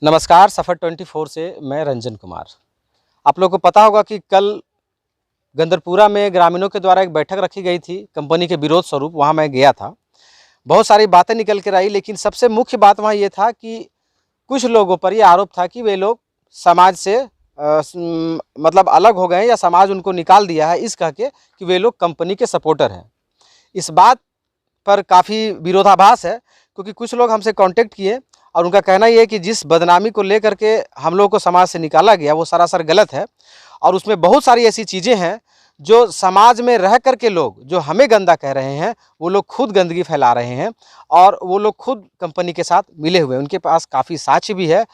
नमस्कार, सफ़र 24 से मैं रंजन कुमार। आप लोगों को पता होगा कि कल गंदरपुरा में ग्रामीणों के द्वारा एक बैठक रखी गई थी कंपनी के विरोध स्वरूप। वहाँ मैं गया था। बहुत सारी बातें निकल कर आई, लेकिन सबसे मुख्य बात वहाँ ये था कि कुछ लोगों पर ये आरोप था कि वे लोग समाज से मतलब अलग हो गए या समाज उनको निकाल दिया है, इस कह के कि वे लोग कंपनी के सपोर्टर हैं। इस बात पर काफ़ी विरोधाभास है, क्योंकि कुछ लोग हमसे कांटेक्ट किए और उनका कहना ये है कि जिस बदनामी को लेकर के हम लोग को समाज से निकाला गया वो सरासर गलत है, और उसमें बहुत सारी ऐसी चीज़ें हैं जो समाज में रह कर के लोग जो हमें गंदा कह रहे हैं, वो लोग खुद गंदगी फैला रहे हैं और वो लोग खुद कंपनी के साथ मिले हुए हैं। उनके पास काफ़ी साक्ष्य भी है।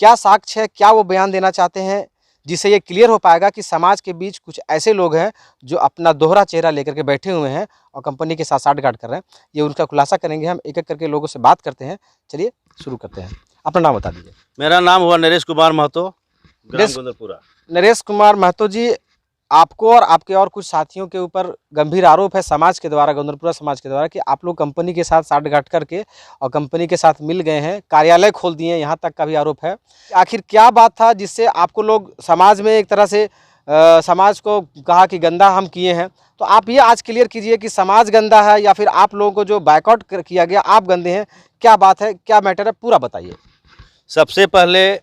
क्या साक्ष्य है, क्या वो बयान देना चाहते हैं, जिससे ये क्लियर हो पाएगा कि समाज के बीच कुछ ऐसे लोग हैं जो अपना दोहरा चेहरा लेकर के बैठे हुए हैं और कंपनी के साथ साठगांठ कर रहे हैं। ये उनका खुलासा करेंगे हम, एक एक करके लोगों से बात करते हैं। चलिए शुरू करते हैं। अपना नाम बता दीजिए। मेरा नाम हुआ नरेश कुमार महतो, ग्राम गंदरपुरा। नरेश कुमार महतो जी, आपको और आपके और कुछ साथियों के ऊपर गंभीर आरोप है समाज के द्वारा, गंदरपुरा समाज के द्वारा, कि आप लोग कंपनी के साथ साठगांठ करके और कंपनी के साथ मिल गए हैं, कार्यालय खोल दिए हैं, यहाँ तक का भी आरोप है। आखिर क्या बात था जिससे आपको लोग समाज में एक तरह से समाज को कहा कि गंदा हम किए हैं? तो आप ये आज क्लियर कीजिए कि समाज गंदा है या फिर आप लोगों को जो बायकॉट किया गया आप गंदे हैं? क्या बात है, क्या मैटर है, पूरा बताइए। सबसे पहले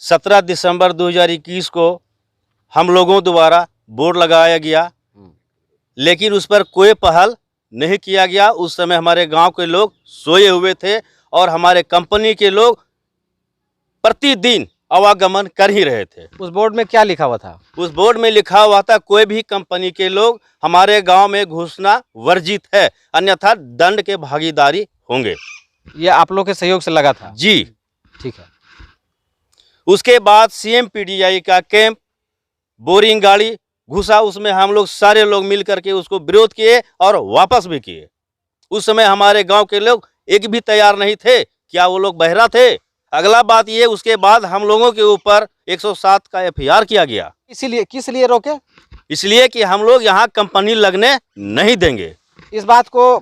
17 दिसंबर 2021 को हम लोगों द्वारा बोर्ड लगाया गया, लेकिन उस पर कोई पहल नहीं किया गया। उस समय हमारे गांव के लोग सोए हुए थे और हमारे कंपनी के लोग प्रतिदिन आवागमन कर ही रहे थे। उस बोर्ड में क्या लिखा हुआ था? उस बोर्ड में लिखा हुआ था, कोई भी कंपनी के लोग हमारे गांव में घुसना वर्जित है, अन्यथा दंड के भागीदारी होंगे। ये आप लोग के सहयोग से लगा था? जी ठीक है। उसके बाद CMPDI का कैंप, बोरिंग गाड़ी घुसा, उसमें हम लोग सारे लोग मिल करके उसको विरोध किए और वापस भी किए। उस समय हमारे गांव के लोग एक भी तैयार नहीं थे। क्या वो लोग बहरा थे? अगला बात ये, उसके बाद हम लोगों के ऊपर 107 का FIR किया गया। इसीलिए किस लिए रोके? इसलिए कि हम लोग यहाँ कंपनी लगने नहीं देंगे। इस बात को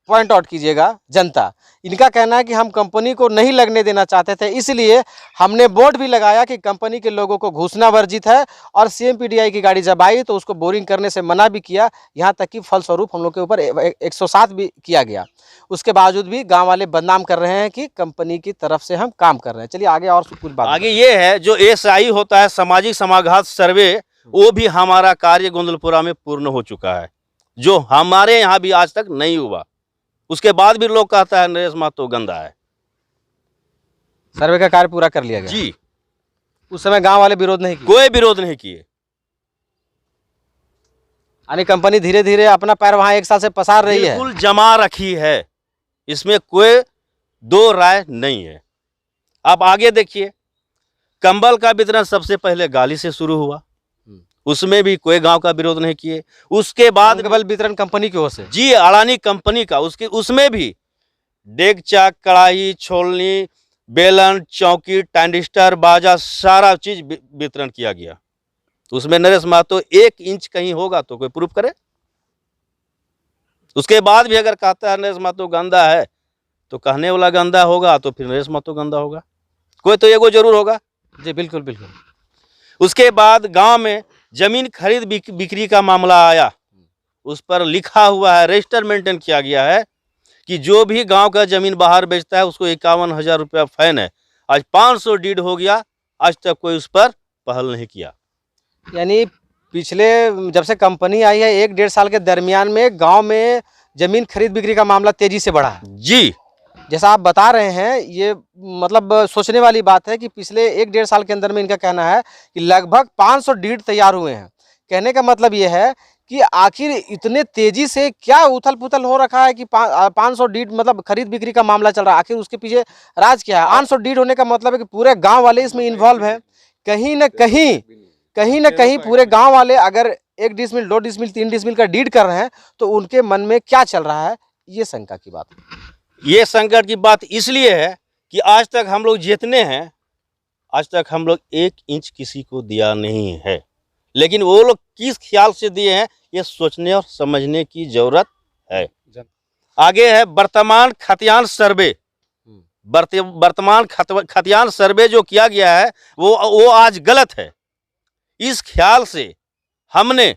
पॉइंट आउट कीजिएगा। जनता, इनका कहना है कि हम कंपनी को नहीं लगने देना चाहते थे, इसलिए हमने बोर्ड भी लगाया कि कंपनी के लोगों को घुसना वर्जित है, और CMPDI की गाड़ी जब आई तो उसको बोरिंग करने से मना भी किया। यहाँ तक कि फलस्वरूप हम लोग के ऊपर 107 भी किया गया। उसके बावजूद भी गांव वाले बदनाम कर रहे हैं कि कंपनी की तरफ से हम काम कर रहे हैं। चलिए आगे और कुछ बात। आगे ये है, जो SI होता है, सामाजिक समाघात सर्वे, वो भी हमारा कार्य गोंदलपुरा में पूर्ण हो चुका है, जो हमारे यहाँ भी आज तक नहीं हुआ। उसके बाद भी लोग कहता है नरेश महतो गंदा है। सर्वे का कार्य पूरा कर लिया गया जी। उस समय गांव वाले विरोध नहीं किए? कोई विरोध नहीं किए। यानी कंपनी धीरे धीरे अपना पैर वहां 1 साल से पसार रही है। बिल्कुल जमा रखी है, इसमें कोई दो राय नहीं है। आप आगे देखिए, कंबल का वितरण सबसे पहले गाली से शुरू हुआ, उसमें भी कोई गांव का विरोध नहीं किए। उसके बाद कंबल वितरण कंपनी की ओर से? जी, अडानी कंपनी का। उसमें भी डेगचा, कढ़ाई, छोलनी, बेलन, चौकी, टैंडिस्टर, बाजा, सारा चीज वितरण किया गया। उसमें नरेश महतो 1 इंच कहीं होगा तो कोई प्रूफ करे। उसके बाद भी अगर कहता है नरेश महतो गंदा है, तो कहने वाला गंदा होगा तो फिर नरेश महतो गंदा होगा, कोई तो एगो जरूर होगा। जी बिल्कुल बिल्कुल। उसके बाद गांव में जमीन खरीद बिक्री का मामला आया। उस पर लिखा हुआ है, रजिस्टर मेंटेन किया गया है कि जो भी गांव का जमीन बाहर बेचता है उसको 51,000 रुपया फाइन है। आज 500 डीड हो गया, आज तक कोई उस पर पहल नहीं किया। यानी पिछले जब से कंपनी आई है 1-1.5 साल के दरमियान में गांव में जमीन खरीद बिक्री का मामला तेजी से बढ़ा है। जी, जैसा आप बता रहे हैं, ये मतलब सोचने वाली बात है कि पिछले 1-1.5 साल के अंदर में इनका कहना है कि लगभग 500 डीड तैयार हुए हैं। कहने का मतलब ये है कि आखिर इतने तेजी से क्या उथल पुथल हो रखा है कि 500 डीड मतलब खरीद बिक्री का मामला चल रहा है? आखिर उसके पीछे राज क्या है? 500 डीड होने का मतलब है कि पूरे गांव वाले इसमें इन्वॉल्व हैं। कहीं न कहीं पूरे गांव वाले अगर 1 डिसमिल, 2 डिसमिल, 3 डिसमिल का डीड कर रहे हैं तो उनके मन में क्या चल रहा है, ये शंका की बात है। ये संकट की बात इसलिए है कि आज तक हम लोग जितने हैं, आज तक हम लोग 1 इंच किसी को दिया नहीं है। लेकिन वो लोग किस ख्याल से दिए हैं, ये सोचने और समझने की जरूरत है। आगे है वर्तमान खतियान सर्वे, वर्तमान खतियान सर्वे जो किया गया है वो आज गलत है। इस ख्याल से हमने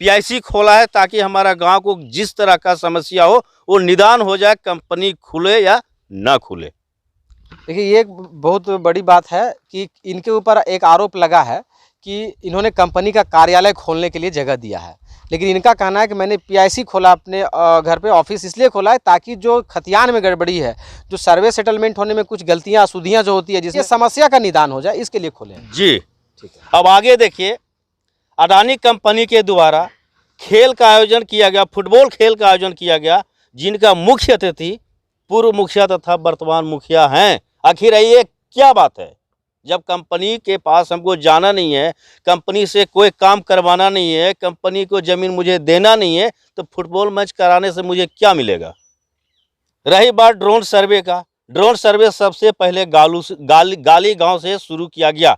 पीआईसी खोला है ताकि हमारा गांव को जिस तरह का समस्या हो वो निदान हो जाए, कंपनी खुले या ना खुले। देखिए, ये एक बहुत बड़ी बात है कि इनके ऊपर एक आरोप लगा है कि इन्होंने कंपनी का कार्यालय खोलने के लिए जगह दिया है, लेकिन इनका कहना है कि मैंने पीआईसी खोला अपने घर पे, ऑफिस इसलिए खोला है ताकि जो खतियान में गड़बड़ी है, जो सर्वे सेटलमेंट होने में कुछ गलतियां अशुद्धियां जो होती है, जिससे समस्या का निदान हो जाए, इसके लिए खोले हैं। जी ठीक है। अब आगे देखिए, अडानी कंपनी के द्वारा खेल का आयोजन किया गया, फुटबॉल खेल का आयोजन किया गया, जिनका मुख्य अतिथि पूर्व मुखिया तथा वर्तमान मुखिया हैं। आखिर ये क्या बात है? जब कंपनी के पास हमको जाना नहीं है, कंपनी से कोई काम करवाना नहीं है, कंपनी को ज़मीन मुझे देना नहीं है, तो फुटबॉल मैच कराने से मुझे क्या मिलेगा? रही बात ड्रोन सर्वे का, ड्रोन सर्वे सबसे पहले गाली गांव से शुरू किया गया।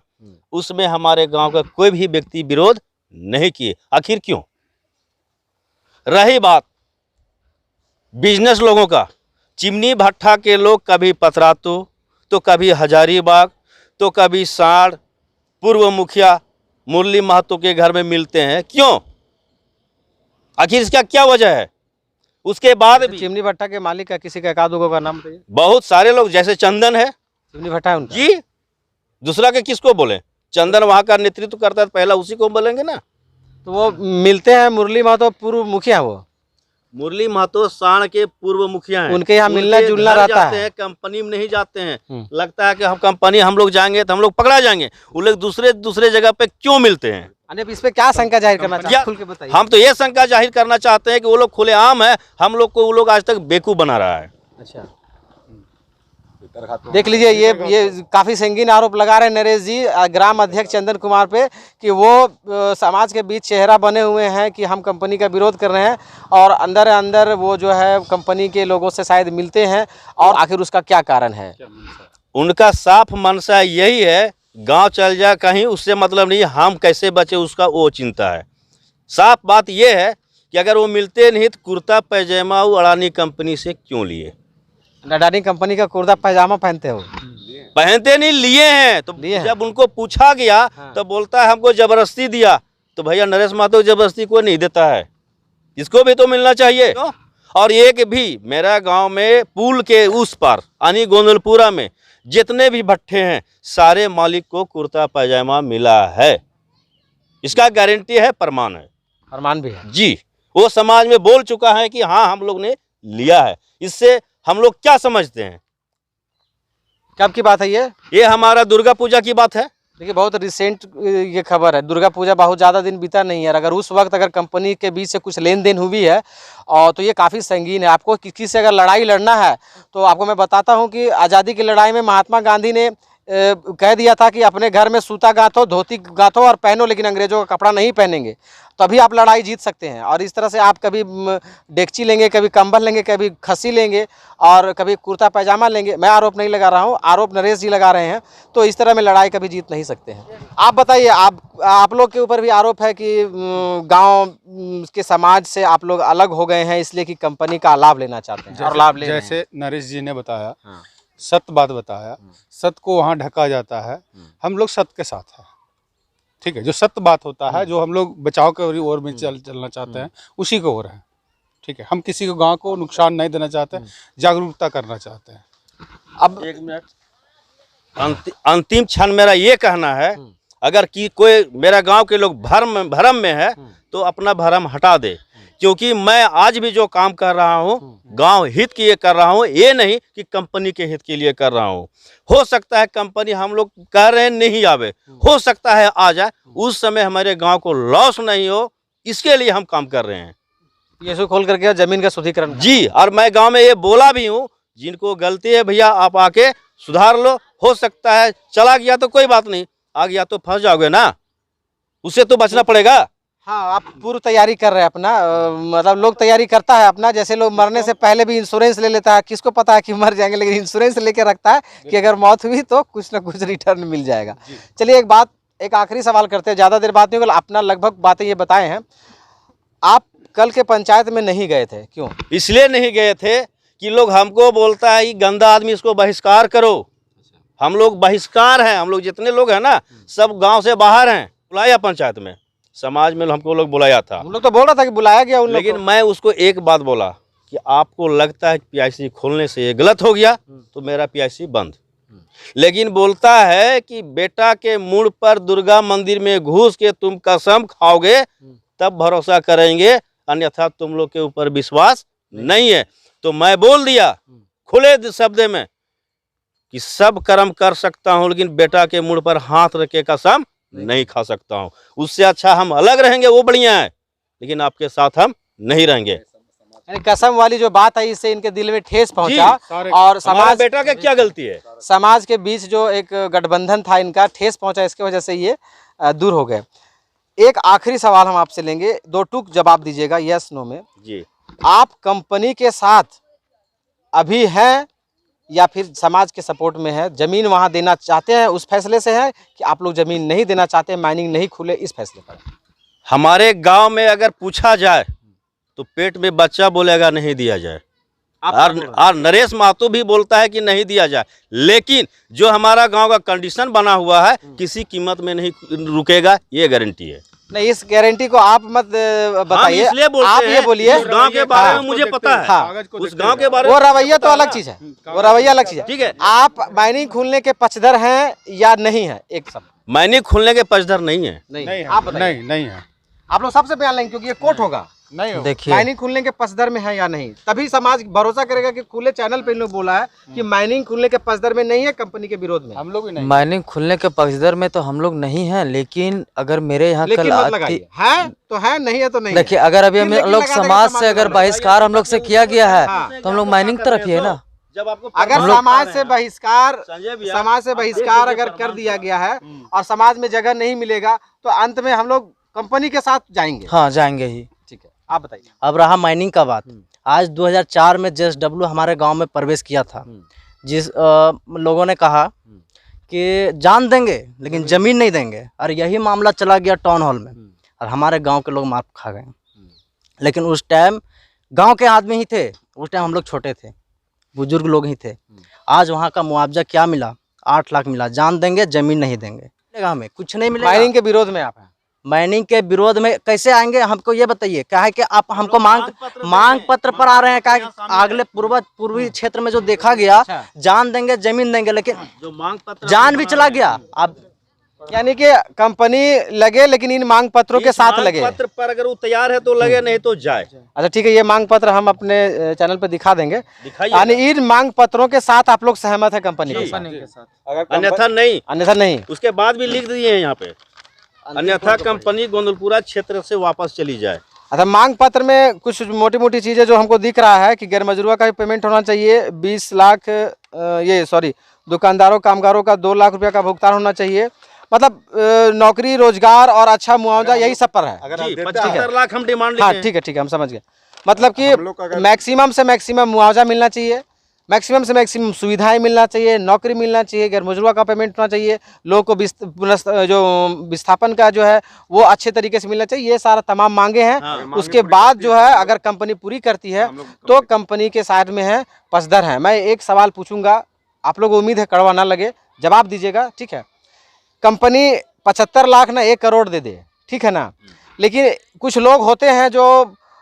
उसमें हमारे गांव का कोई भी व्यक्ति विरोध नहीं किए। आखिर क्यों? रही बात बिजनेस लोगों का, चिमनी भट्ठा के लोग कभी पतरातू, तो कभी हजारीबाग, तो कभी साड़, पूर्व मुखिया मुरली महतो के घर में मिलते हैं। क्यों? आखिर इसका क्या वजह है? उसके बाद भी चिमनी भट्टा के मालिक का किसी का एक आध दो का नाम बताइए। बहुत सारे लोग, जैसे चंदन है, चिमनी भट्टा है उनका। जी, दूसरा के किसको बोले? चंदन वहाँ का नेतृत्व करता है, पहला उसी को बोलेंगे ना। तो वो मिलते हैं, मुरली महतो पूर्व मुखिया, वो मुरली महतो साण के पूर्व मुखिया हैं। उनके यहाँ मिलना उनके जुलना घर रहता जाते है। हैं, कंपनी में नहीं जाते हैं। लगता है कि हम कंपनी हम लोग जाएंगे तो हम लोग पकड़ा जाएंगे। वो लोग दूसरे जगह पे क्यों मिलते हैं? अब इस पे क्या शंका जाहिर करना चाहते हैं? खुल के बताइए। हम तो ये शंका जाहिर करना चाहते हैं कि वो लोग खुलेआम है, हम लोग को वो लोग आज तक बेवकूफ बना रहा है। अच्छा, देख लीजिए, ये काफी संगीन आरोप लगा रहे हैं नरेश जी ग्राम अध्यक्ष चंदन कुमार पे कि वो समाज के बीच चेहरा बने हुए हैं कि हम कंपनी का विरोध कर रहे हैं, और अंदर अंदर वो जो है कंपनी के लोगों से शायद मिलते हैं, और आखिर उसका क्या कारण है? उनका साफ मनसा यही है, गांव चल जाए कहीं उससे मतलब नहीं, हम कैसे बचे उसका वो चिंता है। साफ बात यह है कि अगर वो मिलते नहीं तो कुर्ता पैजामा वो अडानी कंपनी से क्यों लिए? अडानी कंपनी का कुर्ता पैजामा पहनते हो? पहनते नहीं, लिए हैं। तो जब उनको पूछा गया तो बोलता है हमको जबरदस्ती दिया। तो भैया नरेश महतो जबरदस्ती कोई नहीं देता है, इसको भी तो मिलना चाहिए। और एक भी मेरा गांव में पुल के उस पार यानी गोंदलपुरा में जितने भी भट्ठे हैं, सारे मालिक को कुर्ता पैजामा मिला है। इसका गारंटी है, प्रमाण है, प्रमाण भी है जी। वो समाज में बोल चुका है कि हाँ हम लोग ने लिया है। इससे हम लोग क्या समझते हैं? कब की बात है ये हमारा दुर्गा पूजा की बात है। देखिए, बहुत रिसेंट ये खबर है। दुर्गा पूजा बहुत ज़्यादा दिन बीता नहीं है, अगर उस वक्त अगर कंपनी के बीच से कुछ लेन देन हुई है और तो ये काफ़ी संगीन है। आपको किसी से अगर लड़ाई लड़ना है तो आपको मैं बताता हूँ कि आज़ादी की लड़ाई में महात्मा गांधी ने कह दिया था कि अपने घर में सूता गांथो, धोती गांथो और पहनो, लेकिन अंग्रेजों का कपड़ा नहीं पहनेंगे, तभी आप लड़ाई जीत सकते हैं। और इस तरह से आप कभी डेगची लेंगे, कभी कंबल लेंगे, कभी खस्सी लेंगे और कभी कुर्ता पैजामा लेंगे। मैं आरोप नहीं लगा रहा हूँ, आरोप नरेश जी लगा रहे हैं। तो इस तरह में लड़ाई कभी जीत नहीं सकते हैं। आप बताइए, आप लोग के ऊपर भी आरोप है कि गाँव के समाज से आप लोग अलग हो गए हैं इसलिए कि कंपनी का लाभ लेना चाहते हैं और लाभ ले रहे हैं। जैसे नरेश जी ने बताया, सत्य बात बताया, सत्य को वहाँ ढका जाता है। हम लोग सत्य के साथ हैं, ठीक है। जो सत्य बात होता है, जो हम लोग बचाव के ओर में चलना चाहते हैं, उसी को ओर है, ठीक है। हम किसी को गांव को नुकसान नहीं देना चाहते, जागरूकता करना चाहते हैं। अब 1 मिनट, अंतिम क्षण मेरा ये कहना है, अगर कि कोई मेरा गांव के लोग भरम में है तो अपना भरम हटा दे, क्योंकि मैं आज भी जो काम कर रहा हूँ गांव हित के लिए कर रहा हूँ, ये नहीं कि कंपनी के हित के लिए कर रहा हूँ। हो सकता है कंपनी हम लोग कह रहे हैं नहीं आवे, हो सकता है आ जाए, उस समय हमारे गांव को लॉस नहीं हो, इसके लिए हम काम कर रहे हैं। ये खोल करके जमीन का शुद्धिकरण जी। और मैं गांव में ये बोला भी हूँ, जिनको गलती है भैया आप आके सुधार लो। हो सकता है चला गया तो कोई बात नहीं, आ गया तो फंस जाओगे ना, उससे तो बचना पड़ेगा। हाँ, आप पूर्व तैयारी कर रहे हैं अपना, मतलब लोग तैयारी करता है अपना। जैसे लोग मरने से पहले भी इंश्योरेंस ले लेता है, किसको पता है कि मर जाएंगे, लेकिन इंश्योरेंस लेके रखता है कि अगर मौत हुई तो कुछ ना कुछ रिटर्न मिल जाएगा। चलिए, एक आखिरी सवाल करते हैं, ज़्यादा देर बात नहीं होगी। अपना लगभग बातें ये बताए हैं। आप कल के पंचायत में नहीं गए थे, क्यों? इसलिए नहीं गए थे कि लोग हमको बोलता है कि गंदा आदमी, इसको बहिष्कार करो। हम लोग बहिष्कार हैं, हम लोग जितने लोग हैं ना सब गांव से बाहर हैं। बुलाया पंचायत में, समाज में हमको लोग बुलाया था, हम लोग तो बोल रहा था कि बुलाया गया उन लोग लेकिन मैं उसको एक बात बोला कि आपको लगता है कि पीआईसी खोलने से ये गलत हो गया तो मेरा पीआईसी बंद। लेकिन बोलता है कि बेटा के मुंह पर दुर्गा मंदिर में घुस के तुम कसम खाओगे तब भरोसा करेंगे, अन्यथा तुम लोग के ऊपर विश्वास नहीं है। तो मैं बोल दिया खुले शब्द में कि सब कर्म कर सकता हूं, लेकिन बेटा के मुंह पर हाथ रख के कसम नहीं खा सकता हूं। उससे अच्छा हम अलग रहेंगे, वो बढ़िया है, लेकिन आपके साथ हम नहीं रहेंगे। यानी कसम वाली जो बात आई, इससे इनके दिल में ठेस पहुंचा और हमारा समाज बेटा का क्या गलती है? समाज के बीच जो एक गठबंधन था इनका, ठेस पहुंचा, इसकी वजह से ये दूर हो गए। एक आखिरी सवाल हम आपसे लेंगे, 2 टूक जवाब दीजिएगा यस नो में। जी, आप कंपनी के साथ अभी हैं या फिर समाज के सपोर्ट में है? जमीन वहां देना चाहते हैं उस फैसले से है कि आप लोग जमीन नहीं देना चाहते, माइनिंग नहीं खुले, इस फैसले पर? हमारे गांव में अगर पूछा जाए तो पेट में बच्चा बोलेगा नहीं दिया जाए, और नरेश महतो भी बोलता है कि नहीं दिया जाए। लेकिन जो हमारा गांव का कंडीशन बना हुआ है किसी कीमत में नहीं रुकेगा, ये गारंटी है। नहीं, इस गारंटी को आप मत बताइए, इसलिए बोलते आप ये हैं, बोलिए। उस गांव के बारे में मुझे पता है, हाँ, उस गांव के बारे वो में रवैया तो अलग चीज है, वो रवैया अलग चीज है। ठीक है, आप माइनिंग खुलने के पक्षधर हैं या नहीं है? एक सब माइनिंग खुलने के पक्षधर नहीं है। नहीं, आप बताइए। नहीं है, आप लोग सबसे बयान लेंगे क्योंकि ये कोर्ट होगा। नहीं हो। देखिए माइनिंग खुलने के पक्षधर में है या नहीं, तभी समाज भरोसा करेगा कि खुले चैनल पे इन लोग बोला है कि माइनिंग खुलने के पक्षधर में नहीं है, कंपनी के विरोध में। हम लोग भी नहीं। माइनिंग खुलने के पक्षधर में तो हम लोग नहीं हैं, लेकिन अगर मेरे यहाँ लेकिन कल मत आती, लगाइए, है तो है, नहीं है तो नहीं। देखिए अगर अभी हम लेकिन लोग लगा देगा समाज समाज से अगर वाला। बहिष्कार हम लोग से किया गया हाँ। है तो हम लोग माइनिंग तरफ ही है ना। जब आपको अगर समाज से बहिष्कार, संजय भैया, समाज से बहिष्कार अगर कर दिया गया है और समाज में जगह नहीं मिलेगा तो अंत में हम लोग कंपनी के साथ जाएंगे। हाँ जाएंगे ही। ठीक है, आप बताइए। अब रहा माइनिंग का बात, आज 2004 में जेएसडब्ल्यू हमारे गांव में प्रवेश किया था। जिस लोगों ने कहा कि जान देंगे लेकिन जमीन नहीं देंगे, और यही मामला चला गया टाउन हॉल में और हमारे गांव के लोग मार खा गए। लेकिन उस टाइम गांव के आदमी ही थे, उस टाइम हम लोग छोटे थे, बुजुर्ग लोग ही थे। आज वहाँ का मुआवजा क्या मिला? 8 लाख मिला। जान देंगे जमीन नहीं देंगे, मिलेगा हमें कुछ नहीं मिलेगा। माइनिंग के विरोध में आप हैं? माइनिंग के विरोध में कैसे आएंगे हमको ये बताइए। क्या है कि आप हमको मांग पत्र पर आ रहे हैं? क्या है कि अगले पूर्वी क्षेत्र में जो देखा गया, जान देंगे जमीन देंगे, लेकिन जो मांग पत्र जान भी चला गया। अब यानी कि कंपनी लगे लेकिन इन मांग पत्रों के साथ मांग लगे। पत्र पर अगर वो तैयार है तो लगे, नहीं तो जाए। अच्छा ठीक है, ये मांग पत्र हम अपने चैनल पे दिखा देंगे। दिखाइए, यानी इन मांग पत्रों के साथ आप लोग सहमत है कंपनी के साथ? अन्यथा नहीं। अन्यथा नहीं। उसके बाद भी लिख दिए हैं यहाँ पे, अन्यथा कंपनी गोंदलपुरा क्षेत्र से वापस चली जाए। अच्छा, मांग पत्र में कुछ मोटी मोटी चीजें जो हमको दिख रहा है कि गैर मजरूआ का भी पेमेंट होना चाहिए, 20 लाख दुकानदारों कामगारों का 2 लाख रुपया का भुगतान होना चाहिए, मतलब नौकरी रोजगार और अच्छा मुआवजा, यही सब पर है। जी, 75 लाख हम डिमांड हाँ लिखे हैं। ठीक है, हम समझ गए। मतलब कि मैक्सिमम से मैक्सिमम मुआवजा मिलना चाहिए, मैक्सिमम से मैक्सिमम सुविधाएं मिलना चाहिए, नौकरी मिलना चाहिए, गैर मजरूआ का पेमेंट होना चाहिए, लोगों को जो विस्थापन का जो है वो अच्छे तरीके से मिलना चाहिए। ये सारा तमाम मांगे हैं। हाँ, उसके बाद जो है अगर कंपनी पूरी करती है तो कंपनी के साइड में है, पक्षधर है। मैं एक सवाल पूछूंगा, आप लोगों को उम्मीद है कड़वा ना लगे, जवाब दीजिएगा, ठीक है? कंपनी 75 लाख ना 1 करोड़ दे दे, ठीक है ना, लेकिन कुछ लोग होते हैं जो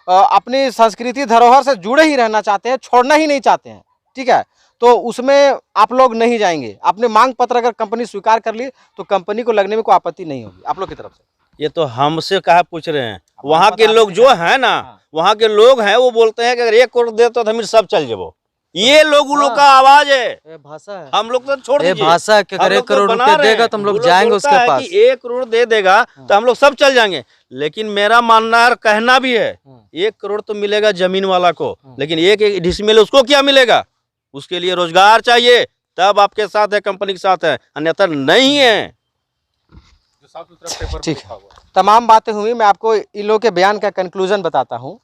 अपनी संस्कृति धरोहर से जुड़े ही रहना चाहते हैं, छोड़ना ही नहीं चाहते हैं, ठीक है? तो उसमें आप लोग नहीं जाएंगे। अपने मांग पत्र अगर कंपनी स्वीकार कर ली तो कंपनी को लगने में कोई आपत्ति नहीं होगी आप लोग की तरफ से? ये तो हमसे कहा पूछ रहे हैं, वहाँ के लोग जो है ना, वहाँ के लोग हैं वो बोलते हैं कि अगर 1 करोड़ दे तो हम सब चल जाबो। ये लोग उन लोग का आवाज है, भाषा है, हम लोग तो छोड़ दीजिए। भाषा है कि अगर 1 करोड़ रुपए देगा तो हम लोग जाएंगे उसके पास। 1 करोड़ दे देगा तो हम लोग सब चल जाएंगे। लेकिन मेरा मानना और कहना भी है, 1 करोड़ तो मिलेगा जमीन वाला को, लेकिन एक डिसमिल उसको क्या मिलेगा? उसके लिए रोजगार चाहिए, तब आपके साथ है, कंपनी के साथ है, अन्यथा नहीं है। ठीक है, तमाम बातें हुई। मैं आपको इन लोगों के बयान का कंक्लूजन बताता हूँ।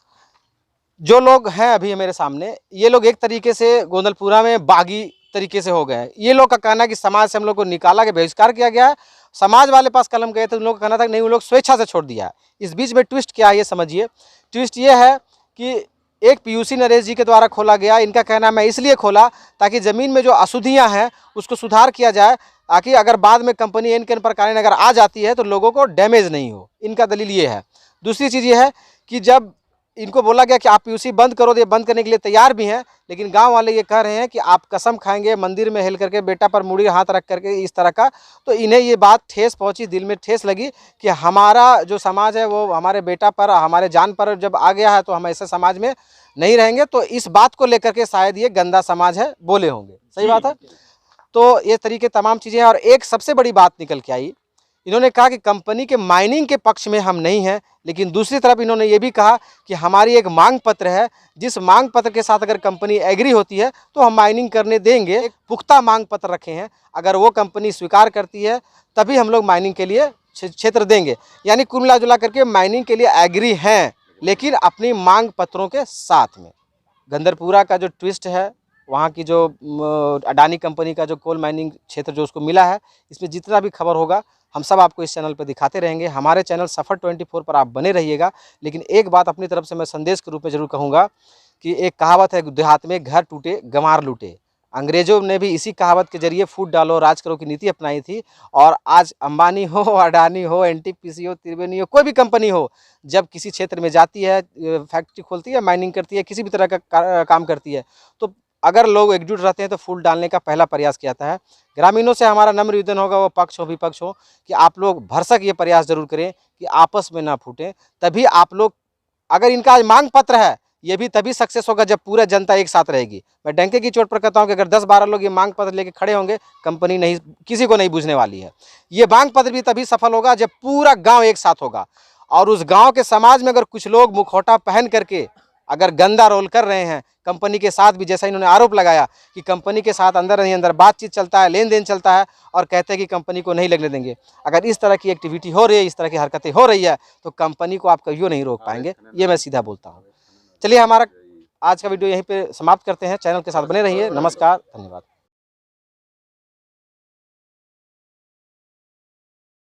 जो लोग हैं अभी मेरे सामने, ये लोग एक तरीके से गोंदलपुरा में बागी तरीके से हो गए हैं। ये लोग का कहना है कि समाज से हम लोग को निकाला गया, बहिष्कार किया गया है। समाज वाले पास कलम गए थे, उन लोग का कहना था कि नहीं, उन लोग स्वेच्छा से छोड़ दिया है। इस बीच में ट्विस्ट क्या है ये समझिए। ट्विस्ट ये है कि एक पीयूसी नरेश जी के द्वारा खोला गया। इनका कहना है मैं इसलिए खोला ताकि ज़मीन में जो अशुद्धियां हैं उसको सुधार किया जाए, ताकि अगर बाद में कंपनी एन के प्रकार अगर आ जाती है तो लोगों को डैमेज नहीं हो। इनका दलील ये है। दूसरी चीज़ ये है कि जब इनको बोला गया कि आप पीयूसी बंद करो, तो ये बंद करने के लिए तैयार भी हैं, लेकिन गांव वाले ये कह रहे हैं कि आप कसम खाएंगे मंदिर में हिल करके, बेटा पर मुड़ी हाथ रख करके, इस तरह का। तो इन्हें ये बात ठेस पहुंची, दिल में ठेस लगी कि हमारा जो समाज है वो हमारे बेटा पर, हमारे जान पर जब आ गया है तो हम ऐसे समाज में नहीं रहेंगे। तो इस बात को लेकर के शायद ये गंदा समाज है बोले होंगे। सही बात है। तो ये तरीके तमाम चीज़ें हैं। और एक सबसे बड़ी बात निकल के आई, इन्होंने कहा कि कंपनी के माइनिंग के पक्ष में हम नहीं हैं, लेकिन दूसरी तरफ इन्होंने ये भी कहा कि हमारी एक मांग पत्र है, जिस मांग पत्र के साथ अगर कंपनी एग्री होती है तो हम माइनिंग करने देंगे। एक पुख्ता मांग पत्र रखे हैं, अगर वो कंपनी स्वीकार करती है तभी हम लोग माइनिंग के लिए क्षेत्र देंगे। यानी कुल मिला जुला करके माइनिंग के लिए एग्री हैं, लेकिन अपनी मांग पत्रों के साथ में। गंदरपुरा का जो ट्विस्ट है, वहाँ की जो अडानी कंपनी का जो कोल माइनिंग क्षेत्र जो उसको मिला है, इसमें जितना भी खबर होगा हम सब आपको इस चैनल पर दिखाते रहेंगे। हमारे चैनल सफ़र 24 पर आप बने रहिएगा। लेकिन एक बात अपनी तरफ से मैं संदेश के रूप में ज़रूर कहूँगा कि एक कहावत है, देहात में घर टूटे गंवार लूटे। अंग्रेज़ों ने भी इसी कहावत के जरिए फूट डालो राज करो की नीति अपनाई थी। और आज अंबानी हो, अडानी हो, एनटीपीसी हो, त्रिवेणी हो, कोई भी कंपनी हो, जब किसी क्षेत्र में जाती है, फैक्ट्री खोलती है, माइनिंग करती है, किसी भी तरह का काम करती है, तो अगर लोग एकजुट रहते हैं तो फूल डालने का पहला प्रयास किया जाता है। ग्रामीणों से हमारा नम्र निवेदन होगा, वो पक्ष हो विपक्ष हो, कि आप लोग भरसक ये प्रयास जरूर करें कि आपस में ना फूटें। तभी आप लोग, अगर इनका आज मांग पत्र है, ये भी तभी सक्सेस होगा जब पूरा जनता एक साथ रहेगी। मैं डंके की चोट पर कहता हूँ कि अगर 10-12 लोग ये मांग पत्र लेके खड़े होंगे, कंपनी नहीं, किसी को नहीं बुझने वाली है। ये मांग पत्र भी तभी सफल होगा जब पूरा गाँव एक साथ होगा। और उस गाँव के समाज में अगर कुछ लोग मुखौटा पहन करके अगर गंदा रोल कर रहे हैं कंपनी के साथ भी, जैसा इन्होंने आरोप लगाया कि कंपनी के साथ अंदर नहीं अंदर बातचीत चलता है, लेन देन चलता है, और कहते हैं कि कंपनी को नहीं लगने देंगे, अगर इस तरह की एक्टिविटी हो रही है, इस तरह की हरकतें हो रही है, तो कंपनी को आप कभी नहीं रोक पाएंगे। ये मैं सीधा बोलता हूँ। चलिए, हमारा आज का वीडियो यहीं पे समाप्त करते हैं। चैनल के साथ बने रहिए। नमस्कार, धन्यवाद।